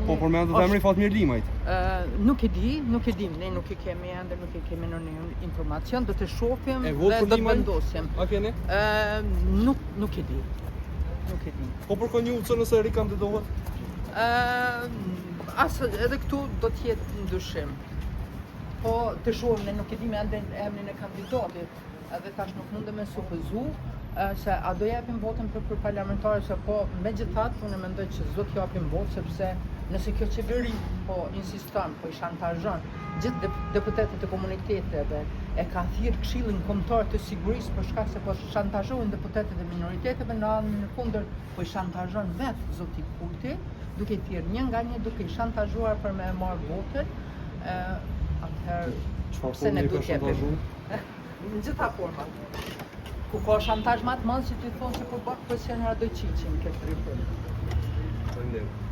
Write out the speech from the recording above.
Po, por me anë të emri Fatmir Limajt. Nuk e di, ne nuk e kemi ende, nuk e kemi në një informacion, do të shohim E dhe vot për do të Limaj? vendosim. A keni? Nuk e di. Nuk e di. Po për Konjucën nëse rikandidohet? Edhe këtu do të jetë ndryshim. Po të shohim, ne nuk e di me ende emrin e kandidatit, edhe tash nuk mundem me supëzu se a do japim votën për parlamentare se po, megjithatë unë mendoj që s'do të japim votë sepse nëse kjo qeveri po insiston, po i shantazhon gjithë deputetët e komuniteteve, e ka thirrë Këshillin Kombëtar të Sigurisë për shkak se po shantazhojnë deputetët e minoriteteve, në anën e kundër po i shantazhon vetë zoti Kurti, duke i thirrë një nga një, duke i shantazhuar për me marrë votën. Atëherë pse ne duhet të japim? Në gjitha format. Ku ka shantazh më të madh, si ti thon se po bë presionuar do qiçin këtë rrymë. Faleminderit.